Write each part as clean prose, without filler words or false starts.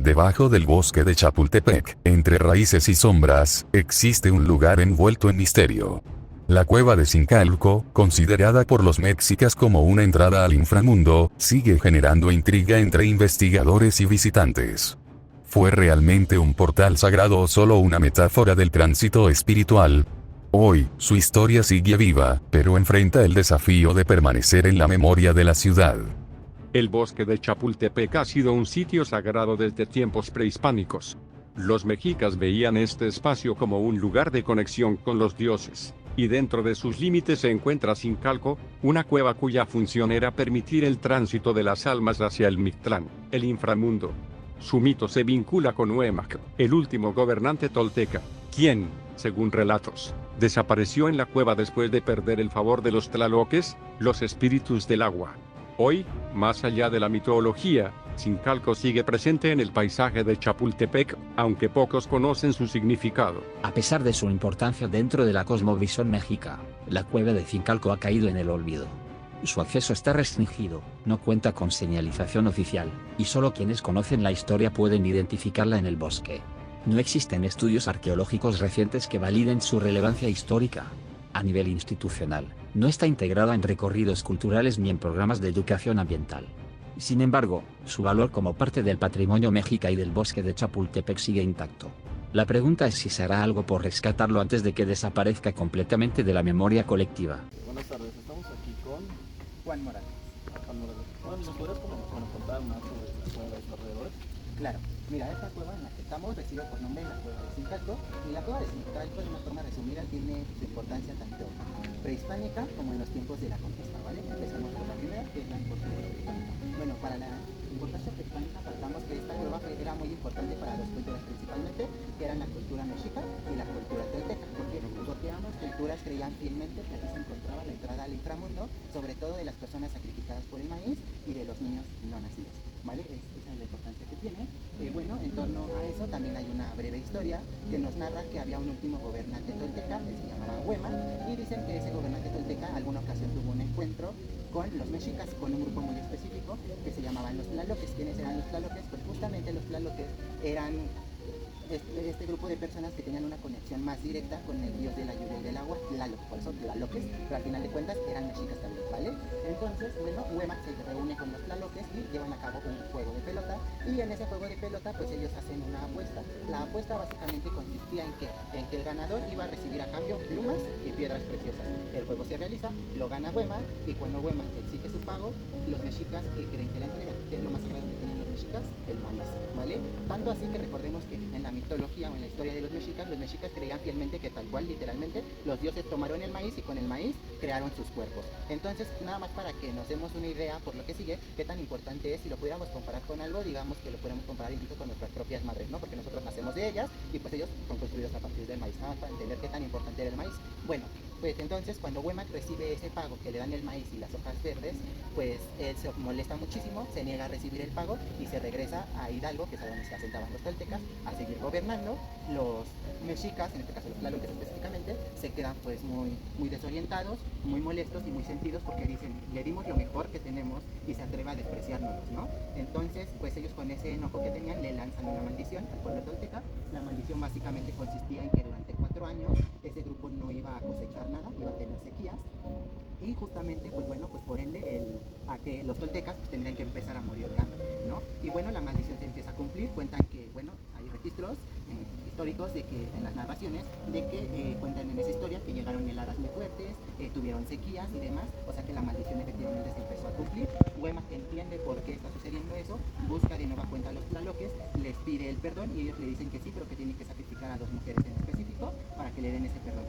Debajo del bosque de Chapultepec, entre raíces y sombras, existe un lugar envuelto en misterio. La cueva de Zincalco, considerada por los mexicas como una entrada al inframundo, sigue generando intriga entre investigadores y visitantes. ¿Fue realmente un portal sagrado o solo una metáfora del tránsito espiritual? Hoy, su historia sigue viva, pero enfrenta el desafío de permanecer en la memoria de la ciudad. El bosque de Chapultepec ha sido un sitio sagrado desde tiempos prehispánicos. Los mexicas veían este espacio como un lugar de conexión con los dioses, y dentro de sus límites se encuentra Zincalco, una cueva cuya función era permitir el tránsito de las almas hacia el Mictlán, el inframundo. Su mito se vincula con Huémac, el último gobernante tolteca, quien, según relatos, desapareció en la cueva después de perder el favor de los tlaloques, los espíritus del agua. Hoy, más allá de la mitología, Zincalco sigue presente en el paisaje de Chapultepec, aunque pocos conocen su significado. A pesar de su importancia dentro de la cosmovisión mexica, la cueva de Zincalco ha caído en el olvido. Su acceso está restringido, no cuenta con señalización oficial, y solo quienes conocen la historia pueden identificarla en el bosque. No existen estudios arqueológicos recientes que validen su relevancia histórica. A nivel institucional, no está integrada en recorridos culturales ni en programas de educación ambiental. Sin embargo, su valor como parte del patrimonio mexica y del bosque de Chapultepec sigue intacto. La pregunta es si se hará algo por rescatarlo antes de que desaparezca completamente de la memoria colectiva. Buenas tardes, estamos aquí con Juan Morales. Bueno, ¿nos podrías contar más sobre esta cueva de los alrededores? Claro, mira, esta cueva en la que estamos recibe por nombre la cueva de Zincalco, y la cueva de Zincalco, de una forma resumida, tiene su importancia tanto prehispánica como en los tiempos de la conquista, ¿vale? Empezamos por la primera, que es la importancia prehispánica. Bueno, para la importancia prehispánica partamos que esta cueva era muy importante para dos culturas principalmente, que eran la cultura mexica y la cultura tolteca. Porque ambas culturas creían fielmente que aquí se encontraba la entrada al inframundo, sobre todo de las personas sacrificadas por el maíz y de los niños no nacidos, ¿vale? Esa es la importancia que tiene. Bueno, en torno a eso también hay una breve historia que nos narra que había un último gobernante tolteca que se llamaba Huémac, y dicen que ese gobernante tolteca en alguna ocasión tuvo un encuentro con los mexicas, con un grupo muy específico que se llamaban los tlaloques. ¿Quiénes eran los tlaloques? Pues justamente los tlaloques eran este grupo de personas que tenían una conexión más directa con el dios de la lluvia y del agua, Tlaloc, por eso tlaloques, pero al final de cuentas eran mexicas también, ¿vale? Entonces, bueno, Huémac se reúne con los tlaloques y llevan a cabo un juego de pelota, y en ese juego de pelota pues ellos hacen una apuesta. La apuesta básicamente consistía en que el ganador iba a recibir a cambio plumas y piedras preciosas. El juego se realiza, lo gana Huémac, y cuando Huémac exige su pago, los mexicas creen que la entregan, que es lo más sagrado que tienen los mexicas, el maíz, ¿vale? Tanto así que recordemos que en la mitología o en la historia de los mexicas creían fielmente que tal cual, literalmente, los dioses tomaron el maíz y con el maíz crearon sus cuerpos. Entonces, nada más para que nos demos una idea por lo que sigue, qué tan importante es. Si lo pudiéramos comparar con algo, digamos que lo podemos comparar incluso con nuestras propias madres, ¿no? Porque nosotros nacemos de ellas y pues ellos son construidos a partir del maíz, nada más para entender qué tan importante era el maíz. Bueno, pues entonces cuando Huémac recibe ese pago, que le dan el maíz y las hojas verdes, pues él se molesta muchísimo, se niega a recibir el pago y se regresa a Hidalgo, que es a donde se asentaban los toltecas, a seguir gobernando. Los mexicas, en este caso los tlaloques específicamente, se quedan pues muy desorientados, muy molestos y muy sentidos, porque dicen, le dimos lo mejor que tenemos y se atreve a despreciarnos, ¿no? Entonces, pues ellos con ese enojo que tenían le lanzan una maldición al pueblo tolteca. La maldición básicamente consistía en que durante 4 años ese grupo no iba a cosechar nada, iba a tener sequías, y justamente pues bueno, pues por ende a que los toltecas pues, tendrían que empezar a morir de hambre, ¿no? Y bueno, la maldición se empieza a cumplir. Cuentan que, bueno, hay registros históricos de que en las narraciones de que cuentan en esa historia que llegaron heladas muy fuertes, tuvieron sequías y demás, o sea que la maldición efectivamente se empezó a cumplir. Huémac entiende por qué está sucediendo eso, busca de nueva cuenta a los tlaloques, les pide el perdón y ellos le dicen que sí, pero que tienen que sacrificar a 2 mujeres en específico para que le den ese perdón.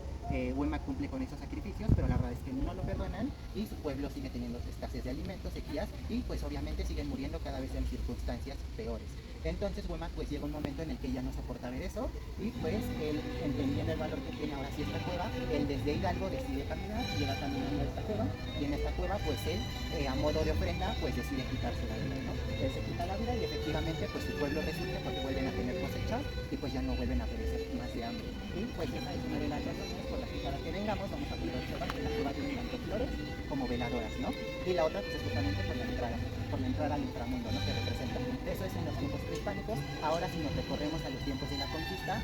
Huémac cumple con esos sacrificios, pero la verdad es que no lo perdonan y su pueblo sigue teniendo escasez de alimentos, sequías, y pues obviamente siguen muriendo cada vez en circunstancias peores. Entonces Huémac pues llega un momento en el que ya no soporta ver eso, y pues él, entendiendo el valor que tiene ahora sí esta cueva, él desde Hidalgo decide caminar, llega caminando a esta cueva, y en esta cueva pues él, a modo de ofrenda, pues decide quitarse la vida, ¿no? Él se quita la vida y efectivamente pues su pueblo resurge porque vuelven a tener cosecha muchas y pues ya no vuelven a perecer más de hambre. Y pues esa es una de las razones por las que cada que vengamos vamos a poder observar que la cueva tiene tanto flores como veladoras, ¿no? Y la otra pues es justamente por la entrada al inframundo, ¿no? Que representa. Eso es en los tiempos prehispánicos. Ahora si nos recorremos a los tiempos de la conquista,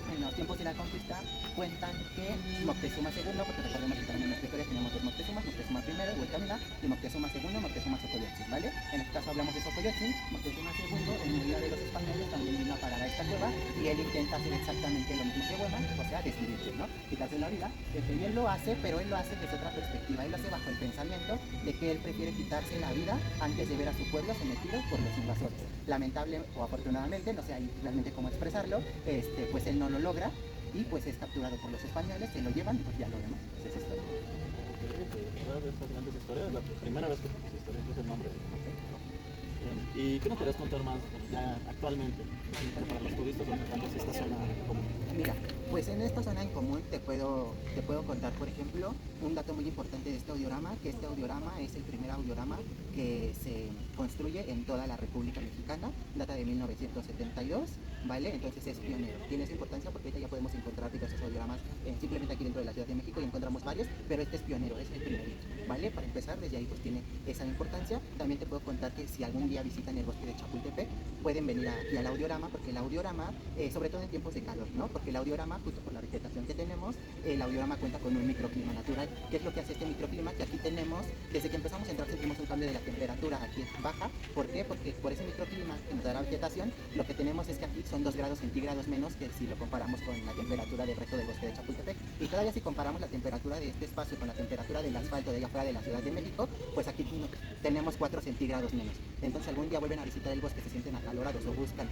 en los tiempos de la conquista cuentan que Moctezuma II, porque recordemos que también en nuestra historia tenemos dos Moctezumas, Moctezuma I, Huaycamina, y Moctezuma II, Moctezuma Xocoyotzin, ¿vale? En este caso hablamos de Xocoyotzin. Moctezuma II, en huida de los españoles, también vino a parar a esta cueva y él intenta hacer exactamente lo mismo que Huema, o sea, desvivirse, ¿no? Quitarse la vida. Y él lo hace, pero él lo hace desde otra perspectiva. Él lo hace bajo el pensamiento de que él prefiere quitarse la vida antes de ver a su pueblo sometido por los invasores. Lamentable o afortunadamente, no sé ahí realmente cómo expresarlo, pues él no lo logra y pues es capturado por los españoles, se lo llevan y pues ya lo demás. Pues es historia. Estas grandes historias, es la primera vez que se historia, es el nombre. ¿Y qué nos querías contar más ya actualmente para los turistas visitantes de esta zona común? Mira, pues en esta zona en común te puedo contar, por ejemplo, un dato muy importante de este audiorama, que este audiorama es el primer audiorama que se construye en toda la República Mexicana, data de 1972, ¿vale? Entonces es pionero. Tiene esa importancia porque ahorita ya podemos encontrar diversos audioramas simplemente aquí dentro de la Ciudad de México y encontramos varios, pero este es pionero, es el primerito, ¿vale? Para empezar, desde ahí pues tiene esa importancia. También te puedo contar que si algún día visitan el bosque de Chapultepec, pueden venir aquí al audiorama, porque el audiorama, sobre todo en tiempos de calor, ¿no? Porque el audiorama, justo por la vegetación que tenemos, el audiorama cuenta con un microclima natural. ¿Qué es lo que hace este microclima? Que aquí tenemos, desde que empezamos a entrar sentimos un cambio de la temperatura, aquí es baja. ¿Por qué? Porque por ese microclima que nos da la vegetación, lo que tenemos es que aquí son 2 grados centígrados menos que si lo comparamos con la temperatura del resto del bosque de Chapultepec. Y todavía si comparamos la temperatura de este espacio con la temperatura del asfalto de allá afuera de la Ciudad de México, pues aquí tenemos 4 centígrados menos. Entonces algún día vuelven a visitar el bosque, se sienten acalorados o buscan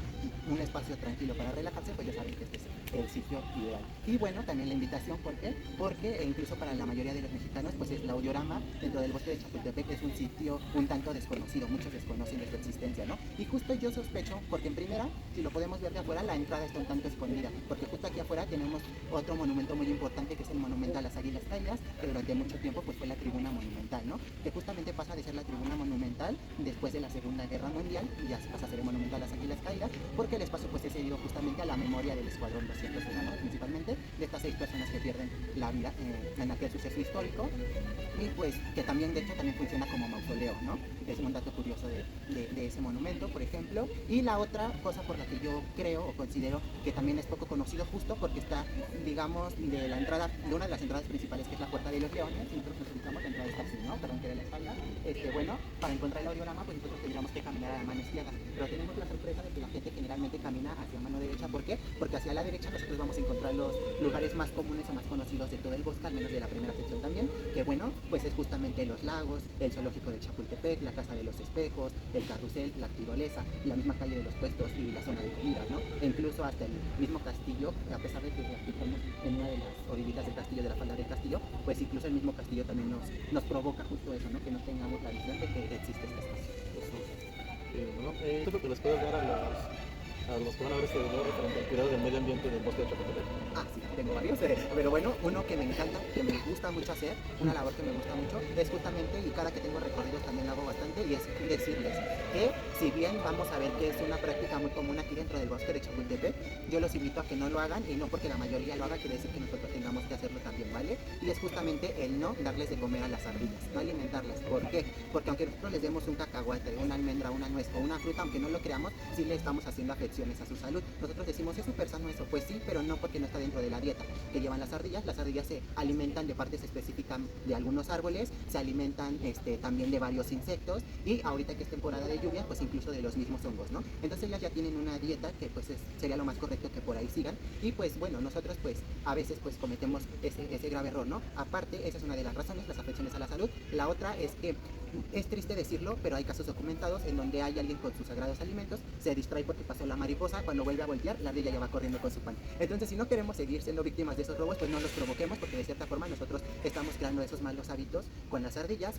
un espacio tranquilo para relajarse, pues ya saben que este es el sitio ideal. Y bueno, también la invitación, ¿por qué? Porque incluso para la mayoría de los mexicanos, pues el audiorama dentro del bosque de Chapultepec es un sitio un tanto desconocido, muchos desconocen de su existencia, ¿no? Y justo yo sospecho, porque en primera, si lo podemos ver de afuera, la entrada está un tanto escondida, porque justo aquí afuera tenemos otro monumento muy importante que es el monumento a las Águilas Caídas, que durante mucho tiempo pues fue la tribuna monumental, ¿no? Que justamente pasa de ser la tribuna monumental después de la Segunda Guerra Mundial y ya se pasa a ser el monumento a las Águilas Caídas, porque el espacio pues es cedido justamente a la memoria del Escuadrón 201, ¿no? Principalmente de estas 6 personas que pierden la vida en aquel suceso histórico, y pues que también de hecho también funciona como mausoleo, ¿no? Es un dato curioso de ese monumento, por ejemplo. Y la otra cosa por la que yo creo o considero que también es poco conocido, justo porque está, digamos, de la entrada, de una de las entradas principales, que es la Puerta de los Leones, si nosotros nos ubicamos, la entrada está así, ¿no? Perdón que de la espalda. Bueno, para encontrar el audiorama, pues nosotros tendríamos que caminar a la mano izquierda, pero tenemos la sorpresa de que la gente generalmente camina hacia mano derecha. ¿Por qué? Porque hacia la derecha nosotros vamos a encontrar los lugares más comunes o más conocidos de todo el bosque, al menos de la primera sección también, que bueno, pues es justamente los lagos, el zoológico de Chapultepec, la Casa de los Espejos, el carrusel, la tirolesa, la misma calle de los puestos y la zona de comidas, ¿no? E incluso hasta el mismo castillo, a pesar de que aquí estamos en una de las orillitas del castillo, de la falda del castillo, pues incluso el mismo castillo también nos provoca justo eso, ¿no? Que no tengamos la visión de que existe este espacio. Bueno, ¿esto es lo que les puedo dar a los que van a ver este video referente al cuidado del medio ambiente del bosque de Chapultepec? Ah, sí, tengo varios, pero bueno, uno que me encanta, que me gusta mucho hacer, una labor que me gusta mucho, es justamente, y cada que tengo recorridos también lo hago bastante, y es decirles que si bien vamos a ver que es una práctica muy común aquí dentro del bosque de Chapultepec, yo los invito a que no lo hagan, y no porque la mayoría lo haga quiere decir que nosotros tengamos que hacerlo también, ¿vale? Y es justamente el no darles de comer a las ardillas, no alimentarlas. ¿Por qué? Porque aunque nosotros les demos un cacahuate, una almendra, una nuez o una fruta, aunque no lo creamos, sí le estamos haciendo afecciones a su salud. Nosotros decimos, ¿es súper sano eso? Pues sí, pero no porque no está dentro de la dieta que llevan las ardillas. Las ardillas se alimentan de partes específicas de algunos árboles, se alimentan también de varios insectos, y ahorita que es temporada de lluvia, pues incluso de los mismos hongos, ¿no? Entonces ellas ya tienen una dieta que pues sería lo más correcto que por ahí sigan, y pues bueno, nosotros pues a veces pues cometemos ese grave error, ¿no? Aparte, esa es una de las razones, las afecciones a la salud. La otra es que es triste decirlo, pero hay casos documentados en donde hay alguien con sus sagrados alimentos, se distrae porque pasó la mariposa, cuando vuelve a voltear, la ardilla ya va corriendo con su pan. Entonces, si no queremos seguir siendo víctimas de esos robos, pues no los provoquemos, porque de cierta forma nosotros estamos creando esos malos hábitos con las ardillas.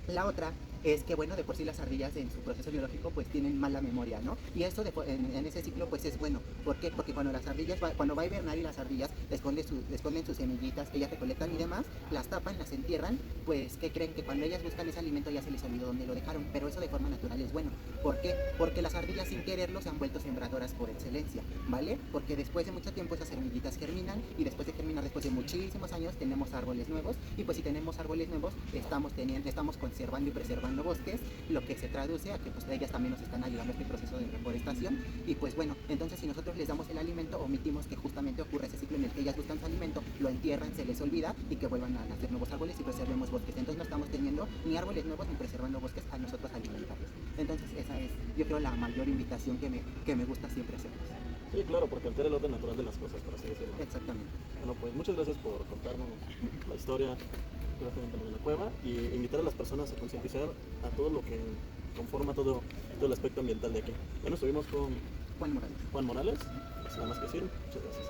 La otra es que, bueno, de por sí las ardillas en su proceso biológico pues tienen mala memoria, ¿no? Y esto en ese ciclo pues es bueno. ¿Por qué? Porque cuando las ardillas, cuando va a hibernar y las ardillas esconden sus semillitas que ellas recolectan y demás, las tapan, las entierran, pues ¿qué creen? Que cuando ellas buscan ese alimento ya se les olvidó dónde lo dejaron, pero eso de forma natural es bueno. ¿Por qué? Porque las ardillas sin quererlo se han vuelto sembradoras por excelencia, ¿vale? Porque después de mucho tiempo esas semillitas germinan y después de germinar, después de muchísimos años, tenemos árboles nuevos y pues si tenemos árboles nuevos estamos conservando y preservando bosques, lo que se traduce a que pues ellas también nos están ayudando a este proceso de reforestación y pues bueno, entonces si nosotros les damos el alimento, omitimos que justamente ocurre ese ciclo en el que ellas buscan su alimento, lo entierran, se les olvida y que vuelvan a nacer nuevos árboles y preservemos bosques. Entonces no estamos teniendo ni árboles nuevos ni preservando bosques a nosotros alimentarlos. Entonces esa es, yo creo, la mayor invitación que me gusta siempre hacer. Sí, claro, porque altera el orden natural de las cosas, por así decirlo. Exactamente. Bueno, pues muchas gracias por contarnos la historia de la cueva y invitar a las personas a concientizar a todo lo que conforma todo el aspecto ambiental de aquí. Bueno, estuvimos con Juan Morales, pues nada más que decir, muchas gracias.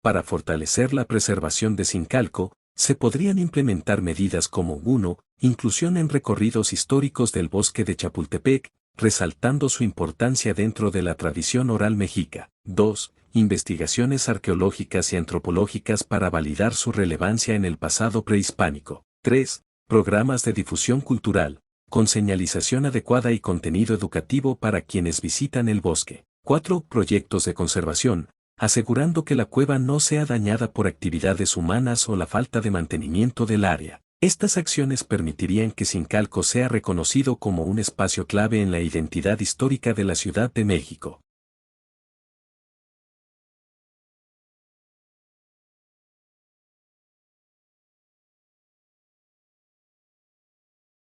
Para fortalecer la preservación de Zincalco, se podrían implementar medidas como 1. Inclusión en recorridos históricos del bosque de Chapultepec, resaltando su importancia dentro de la tradición oral mexica. 2. Investigaciones arqueológicas y antropológicas para validar su relevancia en el pasado prehispánico. 3. Programas de difusión cultural, con señalización adecuada y contenido educativo para quienes visitan el bosque. 4. Proyectos de conservación, asegurando que la cueva no sea dañada por actividades humanas o la falta de mantenimiento del área. Estas acciones permitirían que Zincalco sea reconocido como un espacio clave en la identidad histórica de la Ciudad de México.